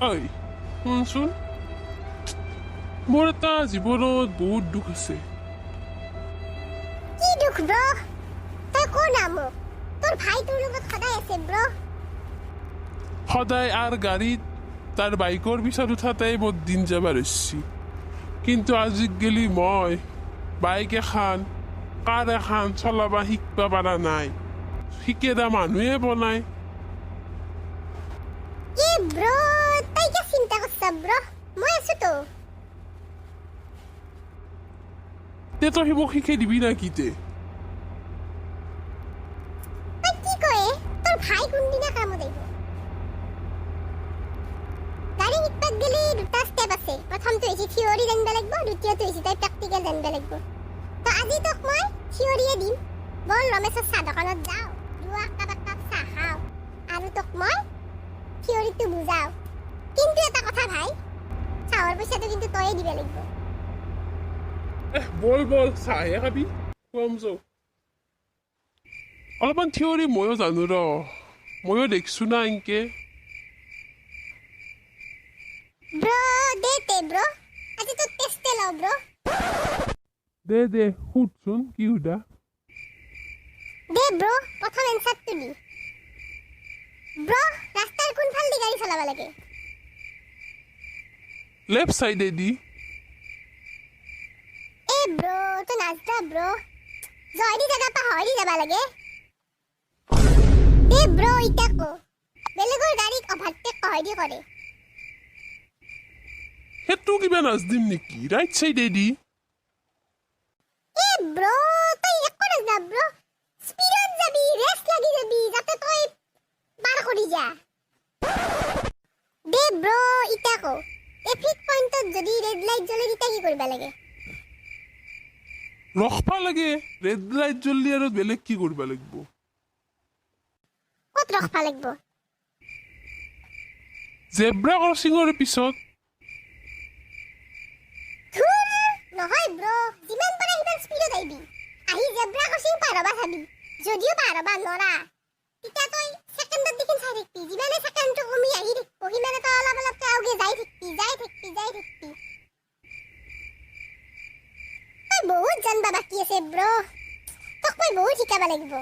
ঐ শুনচোন, মোৰ এটা জীৱনত বহুত দুখ আছে। কি দুখ ব্ৰ? তই ক না মোক। তোৰ ভাই তোৰ লগত সদায় আছে ব্ৰ। সদায় আৰ গাড়ীত তাৰ বাইকৰ পিছত উঠাতেই মোৰ দিন যাবাৰ হৈছি। কিন্তু আজিকালি মই বাইক এখন কাৰ এখন চলাবা শিকবা পাৰা নাই। শিকেৰা মানুহে বনাই। এ ব্ৰ, তই কিয় চিন্তা কৰছা ব্ৰ? মই আছো তো। তে তই মোক শিকাই দিবি না কি তে? তই কি কয়? তোৰ ভাই কোনদিনা কামত আহিব? গাড়ী শিকবাত গেলি দুটা ষ্টেপ আছে। প্ৰথমটো হৈছে থিয়ৰি জানিব লাগিব, দ্বিতীয়টো হৈছে তই প্ৰেক্টিকেল জানিব লাগিব। তো আজি তোক মই থিয়ৰিয়ে দিম। বল ৰমেশৰ চাহ দোকানত যাওঁ, দুয়া কাপ চাহ খাওঁ, আৰু তোক মই থিয়ৰিটো বুজাওঁ। কিন্তু এটা কথা ভাই, চাহৰ পইচাটো কিন্তু তয়ে দিব লাগিব। বল বল চাহে খাবি, খুৱাম যাওঁ। অলপমান থিয়ৰি ময়ো জানো ৰ, ময়ো দেখছো না এনকে। ব্ৰ দে তে ব্ৰ, আজি তোৰ টেষ্টে লওঁ ব্ৰ। দে সুধচোন কি সুধা। দে ব্ৰ, প্ৰথম এনচাৰটো দি। ব্ৰ, ৰাস্তাৰ কোনফাল দি গাড়ী চলাব লাগে? লেফ্ট চাইডে দি। এ ব্ৰ, তই নাজনা ব্ৰ, জয়দি জাগা পা হয়দি যাব লাগে। দে ব্ৰ, ইটা ক বেলেগৰ গাড়ীক অভাৰটেক কহয়দি কৰে? সেইটো কিবা নাজনিম নেকি? ৰাইট চাইডে দি। এ ব্ৰ, তই একো নাজনা ব্ৰ, স্পীডত যাবি, ৰেছ লাগি যাবি, যাতে তই পাৰ কৰি যা। দে ব্ৰ, ইটা ক ট্ৰেফিক পইণ্টত যদি ৰেড লাইট জ্বলে তেতিয়া কি কৰিব লাগে? ৰখবা লাগে। ৰেড লাইট জ্বললি আৰু বেলেগ কি কৰিব লাগিব? ক'ত ৰখবা লাগিব? জেব্ৰা ক্ৰচিঙৰ পিছত। নহয় ব্ৰ, যিমান পাৰা সিমান স্পীডত আহিবি, আহি জেব্ৰা ক্ৰচিং পাৰ হবা চাবি। যদিও পাৰ হবা নৰা, তেতিয়া তই ছেকেণ্ডত দেখোন চাই থাকিবি। যিমানে ছেকেণ্ডটো কমি আহি থাকিব, সিমানে তই অলপ অলপকৈ আগে যাই থাকিবি। তই বহুত জানবা বাকী আছে ব্ৰ, তোক মই বহুত শিকাব লাগিব।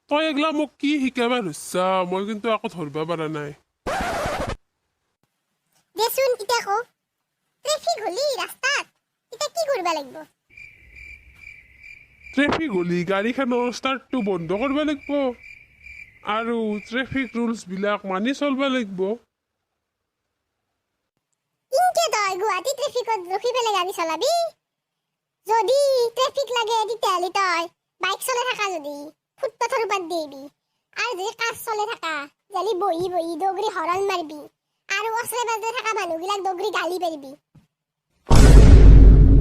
তই এগলা মোক কি শিকাবা ধৰছা? মই কিন্তু আকৌ ধৰবা পাৰা নাই। দেচোন এতিয়া ক, ট্ৰেফিক হলি ৰাস্তাত তেতিয়া কি কৰিব লাগিব? ট্ৰেফিক হলি গাড়ীখনৰ ষ্টাৰ্টটো বন্ধ কৰিব লাগিব আৰু ট্ৰেফিক ৰুলছবিলাক মানি চলবা লাগিব। ইনকে তই গুৱাহাটী ট্ৰেফিকত ৰখি পেলাই গাড়ী চলাবি? যদি ট্ৰেফিক লাগে তেতিয়াহ'লে তই বাইক চলাই থাকা, যদি ফুটপাথৰ ওপৰত দিবি, আৰু যদি কাজ চলাই থাকা যদি বহি বহি দগৰি হৰণ মাৰিবি, আৰু ওচৰে পাজৰে থকা মানুহবিলাক দগৰি গালি পাৰিবি।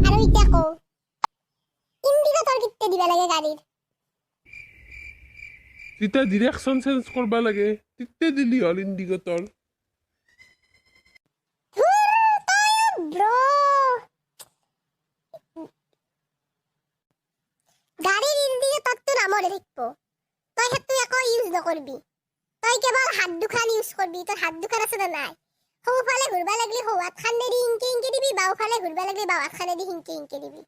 আৰু এতিয়া কওঁ, ইণ্ডিকেটৰ কেতিয়া দিবা লাগে গাড়ীৰ? যেতিয়া ডিৰেকশ্যন চেঞ্জ কৰবা লাগে তেতিয়া দিলি হ'ল ইণ্ডিকেটৰ। গাড়ীৰ ইণ্ডিকেটৰটো নামৰে থাকিব, তই সেইটো একো ইউজ নকৰবি। তই কেৱল হাত দুখান ইউজ কৰবি। তোৰ হাত দুখান আছে নে নাই? সোঁফালে ঘূৰবা লাগলি সোঁ হাত খানেদি ইনকে দিবি, বাওঁফালে ঘূৰবা লাগলি বাওঁ হাত খানেদি ইনকে দিবি।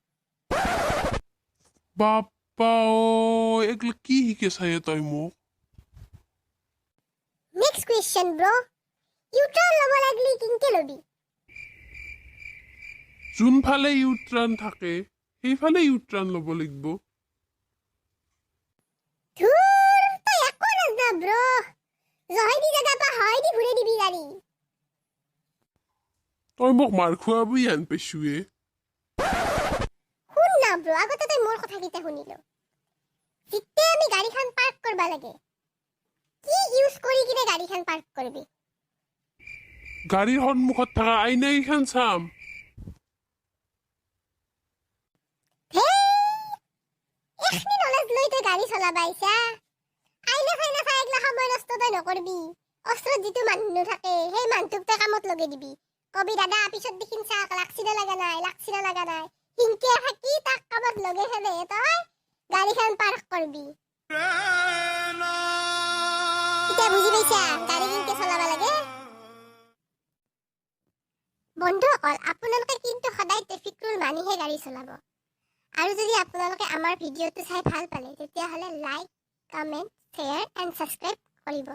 বাপ্পা ও, এগলা কি শিকাইছায়ে তই মোক? নেক্সট কুৱেশ্যন ব্ৰ, ইউটাৰ্ণ ল'ব লাগলি কিনকে ল'বি? যোনফালে ইউটাৰ্ণ থাকে সেইফালে ইউটাৰ্ণ ল'ব লাগিব। তই একো নাজনা ব্ৰ, জহেদি জাগা পা হয়দি ঘূৰাই দিবি গাড়ী। তই মোক মাৰ খুৱাবি হেন পাইছোৱে। শুন না ব্ৰ, আগতে তই মোৰ কথাকেইটা শুনিলো। যেতিয়া আমি গাড়ীখন পাৰ্ক কৰবা লাগে, কি ইউজ কৰি কিনে গাড়ীখন পাৰ্ক কৰবি? গাড়ীৰ সন্মুখত থকা আইনাকেইখন চাম। এখনি নলেজ লৈ তই গাড়ী চলাবা আহিছা? আইনা চাইনা চাই এইগিলা সময় নষ্ট তই নকৰবি। ওচৰত যিটো মানুহ থাকে সেই মানুহটোক তই কামত লগাই দিবি। কবি দাদা পিছত দেখিন চাক লাগছি না লাগা নাই, হিংকে থাকি তাক কামত লগাই ফেলে তই গাড়ীখন পাৰ্ক কৰবি। এতিয়া বুজি পাইছা গাড়ী কেনেকে চলাব লাগে বন্ধুসকল আপোনালোকে কিন্তু সদায় ট্ৰেফিক ৰুল মানিহে গাড়ী চলাব আৰু যদি আপোনালোকে আমাৰ ভিডিঅ'টো চাই ভাল পালে তেতিয়াহ'লে like comment share and subscribe কৰিব